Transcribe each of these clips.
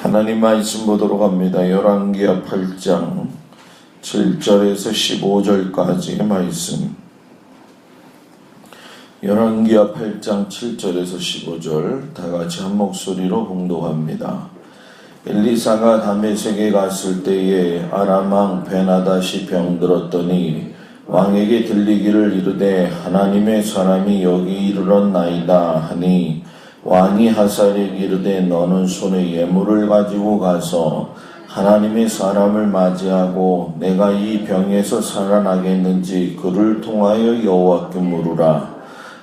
하나님 말씀 보도록 합니다. 열왕기하 8장 7절에서 15절까지의 말씀. 열왕기하 8장 7절에서 15절 다 같이 한 목소리로 봉독합니다. 엘리사가 다메섹에 갔을 때에 아람 왕 베나닷이 병들었더니 왕에게 들리기를 이르되 하나님의 사람이 여기 이르렀나이다 하니 왕이 하사엘에게 이르되 너는 손에 예물을 가지고 가서 하나님의 사람을 맞이하고 내가 이 병에서 살아나겠는지 그를 통하여 여호와께 물으라.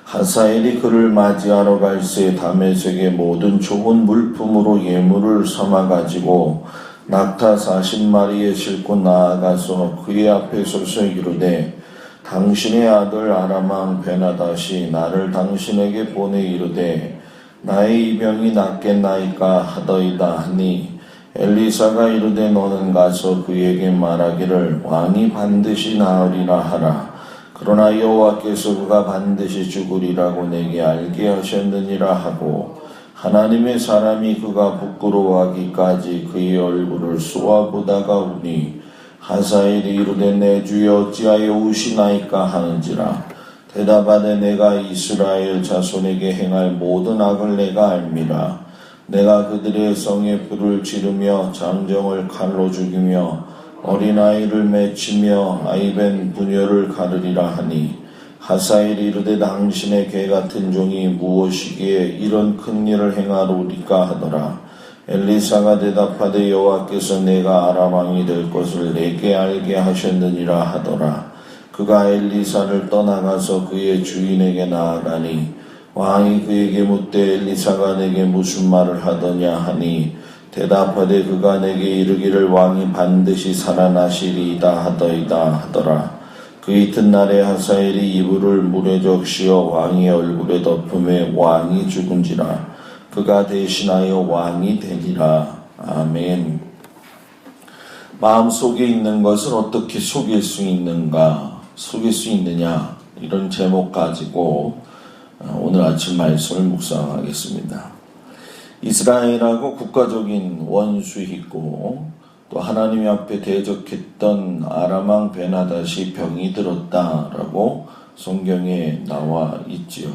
하사엘이 그를 맞이하러 갈새 다메섹의 모든 좋은 물품으로 예물을 삼아 가지고 낙타 40마리에 싣고 나아가서 그의 앞에 서서 이르되 당신의 아들 아람 왕 베나닷이 나를 당신에게 보내 이르되 나의 이 병이 낫겠나이까 하더이다 하니 엘리사가 이르되 너는 가서 그에게 말하기를 왕이 반드시 나으리라 하라. 그러나 여호와께서 그가 반드시 죽으리라고 내게 알게 하셨느니라 하고 하나님의 사람이 그가 부끄러워하기까지 그의 얼굴을 쏘아보다가 우니 하사엘이 이르되 내 주여 어찌하여 우시나이까 하는지라. 대답하되 내가 이스라엘 자손에게 행할 모든 악을 내가 알미라. 내가 그들의 성에 불을 지르며 장정을 칼로 죽이며 어린아이를 맺히며 아이벤 부녀를 가르리라 하니 하사엘이 이르되 당신의 개같은 종이 무엇이기에 이런 큰 일을 행하리까 하더라. 엘리사가 대답하되 여호와께서 내가 아람 왕이 될 것을 내게 알게 하셨느니라 하더라. 그가 엘리사를 떠나가서 그의 주인에게 나아가니 왕이 그에게 묻되 엘리사가 내게 무슨 말을 하더냐 하니 대답하되 그가 내게 이르기를 왕이 반드시 살아나시리이다 하더이다 하더라. 그 이튿날에 하사엘이 이불을 물에 적시어 왕의 얼굴에 덮음에 왕이 죽은지라. 그가 대신하여 왕이 되니라. 아멘. 마음속에 있는 것을 어떻게 속일 수 있는가? 속일 수 있느냐? 이런 제목 가지고 오늘 아침 말씀을 묵상하겠습니다. 이스라엘하고 국가적인 원수 있고 또 하나님 앞에 대적했던 아람 왕 베나닷이 병이 들었다라고 성경에 나와 있지요.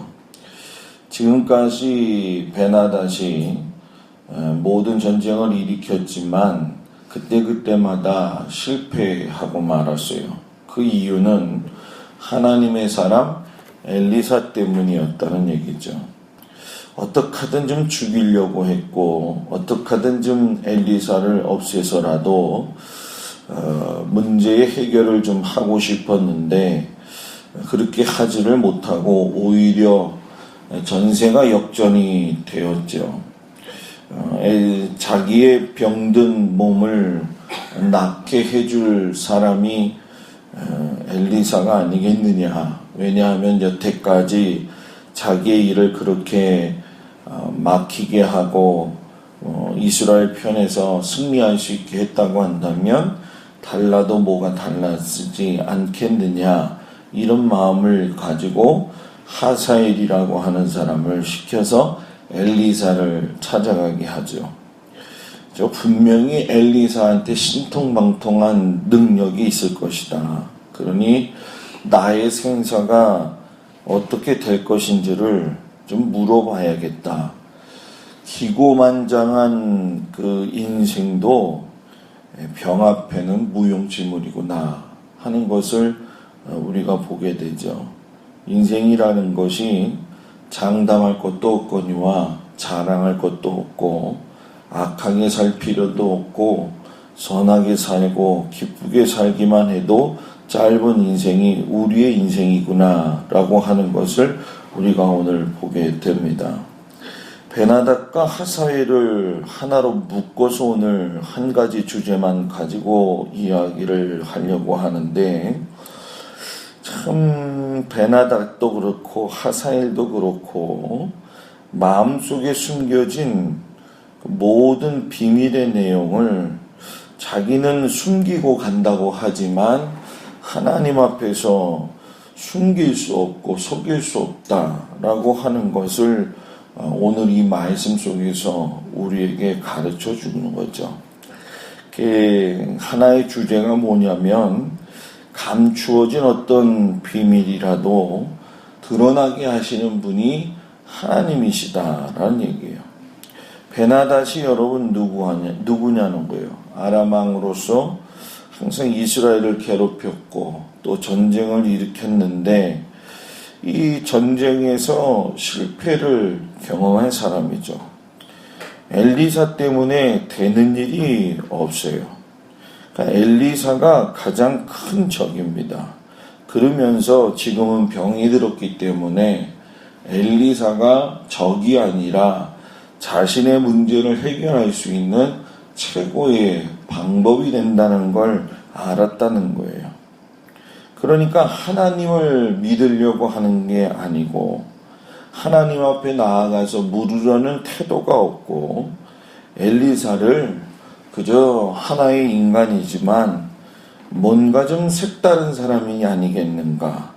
지금까지 베나닷이 모든 전쟁을 일으켰지만 그때마다 실패하고 말았어요. 그 이유는 하나님의 사람 엘리사 때문이었다는 얘기죠. 어떻게 하든 좀 죽이려고 했고 어떻게 하든 좀 엘리사를 없애서라도 문제의 해결을 좀 하고 싶었는데 그렇게 하지를 못하고 오히려 전세가 역전이 되었죠. 자기의 병든 몸을 낫게 해줄 사람이 엘리사가 아니겠느냐. 왜냐하면 여태까지 자기의 일을 그렇게 막히게 하고 이스라엘 편에서 승리할 수 있게 했다고 한다면 달라도 뭐가 달라지지 않겠느냐. 이런 마음을 가지고 하사엘이라고 하는 사람을 시켜서 엘리사를 찾아가게 하죠. 분명히 엘리사한테 신통방통한 능력이 있을 것이다. 그러니 나의 생사가 어떻게 될 것인지를 좀 물어봐야겠다. 기고만장한 그 인생도 병 앞에는 무용지물이구나 하는 것을 우리가 보게 되죠. 인생이라는 것이 장담할 것도 없거니와 자랑할 것도 없고 악하게 살 필요도 없고 선하게 살고 기쁘게 살기만 해도 짧은 인생이 우리의 인생이구나 라고 하는 것을 우리가 오늘 보게 됩니다. 베나닷과 하사엘을 하나로 묶어서 오늘 한 가지 주제만 가지고 이야기를 하려고 하는데 참 베나닷도 그렇고 하사엘도 그렇고 마음속에 숨겨진 모든 비밀의 내용을 자기는 숨기고 간다고 하지만 하나님 앞에서 숨길 수 없고 속일 수 없다라고 하는 것을 오늘 이 말씀 속에서 우리에게 가르쳐 주는 거죠. 하나의 주제가 뭐냐면 감추어진 어떤 비밀이라도 드러나게 하시는 분이 하나님이시다라는 얘기예요. 베나닷이 여러분 누구냐는 거예요. 아람 왕으로서 항상 이스라엘을 괴롭혔고 또 전쟁을 일으켰는데 이 전쟁에서 실패를 경험한 사람이죠. 엘리사 때문에 되는 일이 없어요. 그러니까 엘리사가 가장 큰 적입니다. 그러면서 지금은 병이 들었기 때문에 엘리사가 적이 아니라 자신의 문제를 해결할 수 있는 최고의 방법이 된다는 걸 알았다는 거예요. 그러니까 하나님을 믿으려고 하는 게 아니고 하나님 앞에 나아가서 물으려는 태도가 없고 엘리사를 그저 하나의 인간이지만 뭔가 좀 색다른 사람이 아니겠는가.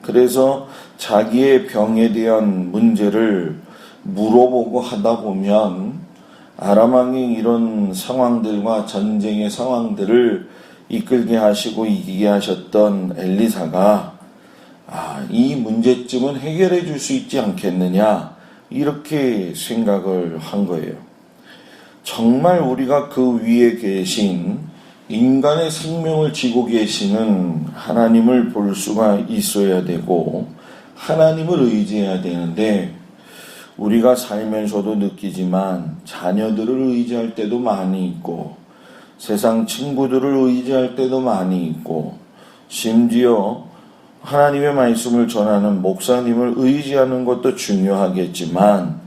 그래서 자기의 병에 대한 문제를 물어보고 하다 보면 아람 왕이 이런 상황들과 전쟁의 상황들을 이끌게 하시고 이기게 하셨던 엘리사가 이 문제점은 해결해 줄 수 있지 않겠느냐 이렇게 생각을 한 거예요. 정말 우리가 그 위에 계신 인간의 생명을 지고 계시는 하나님을 볼 수가 있어야 되고 하나님을 의지해야 되는데 우리가 살면서도 느끼지만 자녀들을 의지할 때도 많이 있고 세상 친구들을 의지할 때도 많이 있고 심지어 하나님의 말씀을 전하는 목사님을 의지하는 것도 중요하겠지만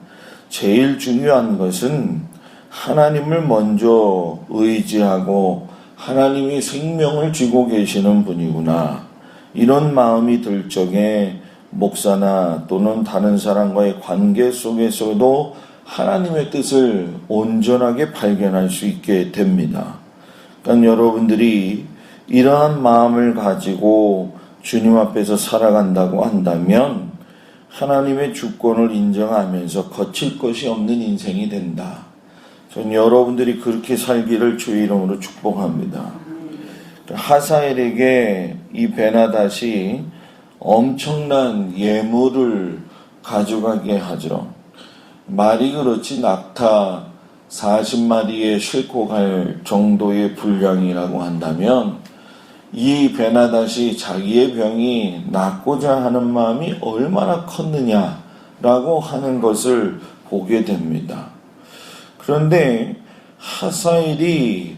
제일 중요한 것은 하나님을 먼저 의지하고 하나님이 생명을 쥐고 계시는 분이구나. 이런 마음이 들 적에 목사나 또는 다른 사람과의 관계 속에서도 하나님의 뜻을 온전하게 발견할 수 있게 됩니다. 그러니까 여러분들이 이러한 마음을 가지고 주님 앞에서 살아간다고 한다면 하나님의 주권을 인정하면서 거칠 것이 없는 인생이 된다. 전 여러분들이 그렇게 살기를 주의 이름으로 축복합니다. 하사엘에게 이 베나닷이 엄청난 예물을 가져가게 하죠. 말이 그렇지 낙타 40마리에 싣고 갈 정도의 분량이라고 한다면 이 베나닷이 자기의 병이 낫고자 하는 마음이 얼마나 컸느냐라고 하는 것을 보게 됩니다. 그런데 하사엘이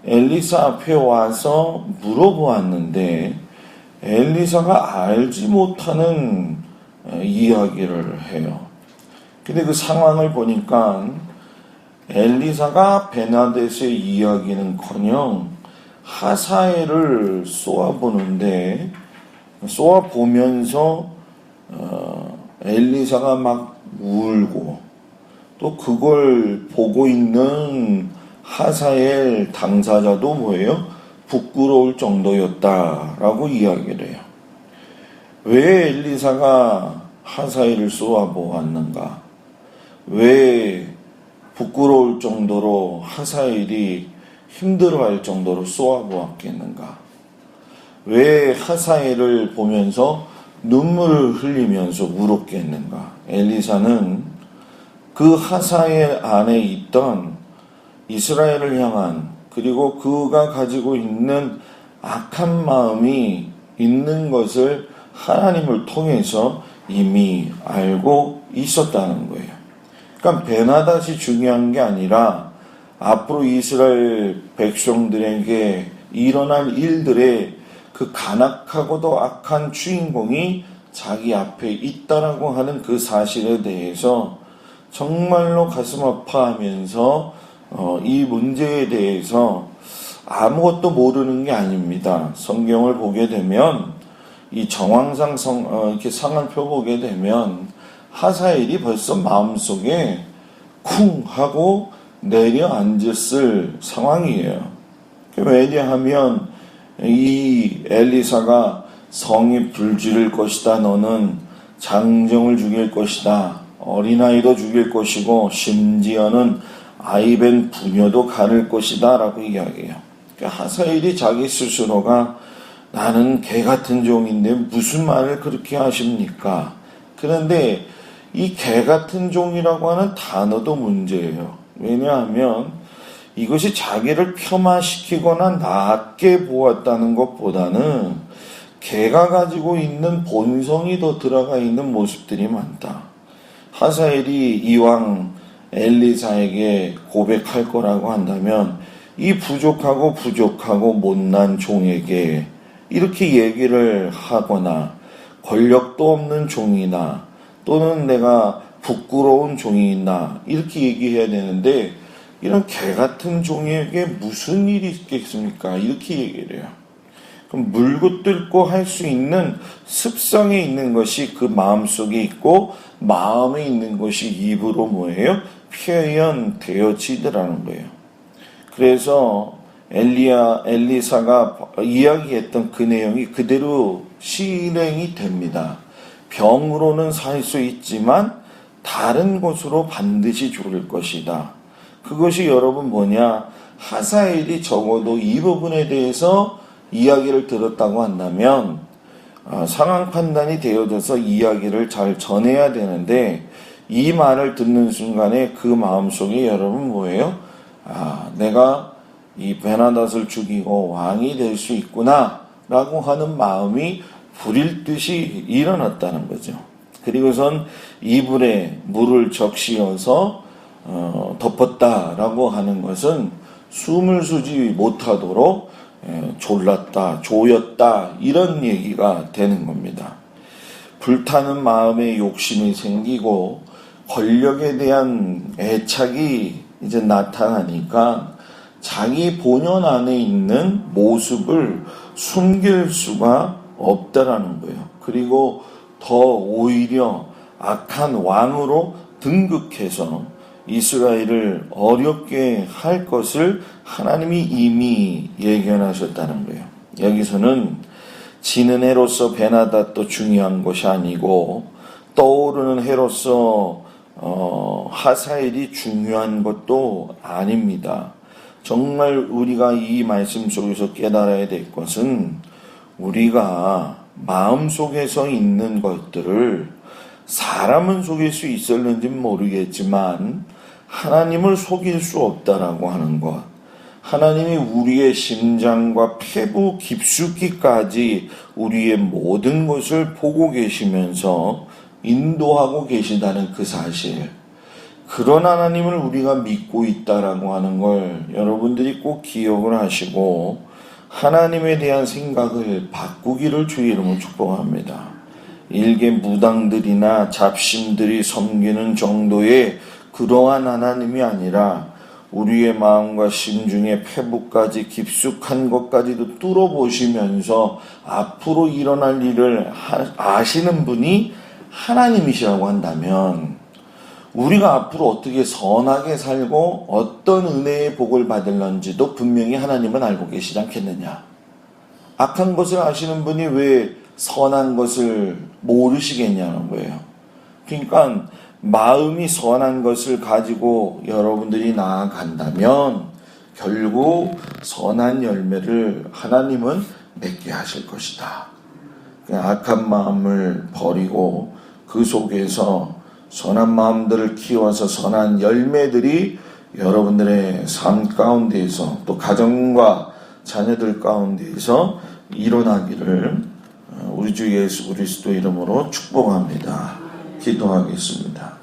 엘리사 앞에 와서 물어보았는데 엘리사가 알지 못하는 이야기를 해요. 근데 그 상황을 보니까 엘리사가 베나닷의 이야기는커녕 하사엘을 쏘아보는데 쏘아보면서 엘리사가 막 울고 또 그걸 보고 있는 하사엘 당사자도 뭐예요? 부끄러울 정도였다라고 이야기를 해요. 왜 엘리사가 하사엘을 쏘아보았는가? 왜 부끄러울 정도로 하사엘이 힘들어할 정도로 쏘아보았겠는가? 왜 하사엘을 보면서 눈물을 흘리면서 울었겠는가? 엘리사는 그 하사엘 안에 있던 이스라엘을 향한 그리고 그가 가지고 있는 악한 마음이 있는 것을 하나님을 통해서 이미 알고 있었다는 거예요. 그러니까 베나닷이 중요한 게 아니라 앞으로 이스라엘 백성들에게 일어날 일들의 그 간악하고도 악한 주인공이 자기 앞에 있다라고 하는 그 사실에 대해서 정말로 가슴 아파하면서 이 문제에 대해서 아무것도 모르는 게 아닙니다. 성경을 보게 되면 이 정황상 이렇게 상황표 보게 되면 하사엘이 벌써 마음속에 쿵 하고 내려앉았을 상황이에요. 왜냐하면 이 엘리사가 성이 불지를 것이다. 너는 장정을 죽일 것이다. 어린아이도 죽일 것이고 심지어는 아이벤 부녀도 가를 것이다 라고 이야기해요. 그러니까 하사엘이 자기 스스로가 나는 개 같은 종인데 무슨 말을 그렇게 하십니까? 그런데 이 개 같은 종이라고 하는 단어도 문제예요. 왜냐하면 이것이 자기를 폄하시키거나 낮게 보았다는 것보다는 개가 가지고 있는 본성이 더 들어가 있는 모습들이 많다. 하사엘이 이왕 엘리사에게 고백할 거라고 한다면 이 부족하고 못난 종에게 이렇게 얘기를 하거나 권력도 없는 종이나 또는 내가 부끄러운 종이나 이렇게 얘기해야 되는데 이런 개 같은 종에게 무슨 일이 있겠습니까? 이렇게 얘기를 해요. 그럼 물고 뜯고 할 수 있는 습성에 있는 것이 그 마음속에 있고 마음에 있는 것이 입으로 뭐예요? 표현되어지더라는 거예요. 그래서 엘리사가 이야기했던 그 내용이 그대로 실행이 됩니다. 병으로는 살 수 있지만 다른 곳으로 반드시 죽을 것이다. 그것이 여러분 뭐냐? 하사엘이 적어도 이 부분에 대해서 이야기를 들었다고 한다면 상황 판단이 되어져서 이야기를 잘 전해야 되는데 이 말을 듣는 순간에 그 마음속에 여러분 뭐예요? 내가 이 베나닷을 죽이고 왕이 될 수 있구나 라고 하는 마음이 불일 듯이 일어났다는 거죠. 그리고선 이불에 물을 적시어서 덮었다라고 하는 것은 숨을 쉬지 못하도록 졸랐다, 조였다 이런 얘기가 되는 겁니다. 불타는 마음에 욕심이 생기고 권력에 대한 애착이 이제 나타나니까 자기 본연 안에 있는 모습을 숨길 수가 없다라는 거예요. 그리고 더 오히려 악한 왕으로 등극해서 이스라엘을 어렵게 할 것을 하나님이 이미 예견하셨다는 거예요. 여기서는 지는 해로서 베나닷도 중요한 것이 아니고 떠오르는 해로서 하사엘이 중요한 것도 아닙니다. 정말 우리가 이 말씀 속에서 깨달아야 될 것은 우리가 마음속에서 있는 것들을 사람은 속일 수 있었는지 모르겠지만 하나님을 속일 수 없다라고 하는 것. 하나님이 우리의 심장과 폐부 깊숙이까지 우리의 모든 것을 보고 계시면서 인도하고 계시다는 그 사실. 그런 하나님을 우리가 믿고 있다라고 하는 걸 여러분들이 꼭 기억을 하시고 하나님에 대한 생각을 바꾸기를 주의 이름으로 축복합니다. 일개 무당들이나 잡신들이 섬기는 정도의 그러한 하나님이 아니라 우리의 마음과 심중의 폐부까지 깊숙한 것까지도 뚫어보시면서 앞으로 일어날 일을 아시는 분이 하나님이시라고 한다면 우리가 앞으로 어떻게 선하게 살고 어떤 은혜의 복을 받을런지도 분명히 하나님은 알고 계시지 않겠느냐. 악한 것을 아시는 분이 왜 선한 것을 모르시겠냐는 거예요. 그러니까 마음이 선한 것을 가지고 여러분들이 나아간다면 결국 선한 열매를 하나님은 맺게 하실 것이다. 악한 마음을 버리고 그 속에서 선한 마음들을 키워서 선한 열매들이 여러분들의 삶 가운데에서 또 가정과 자녀들 가운데에서 일어나기를 우리 주 예수 그리스도 이름으로 축복합니다. 기도하겠습니다.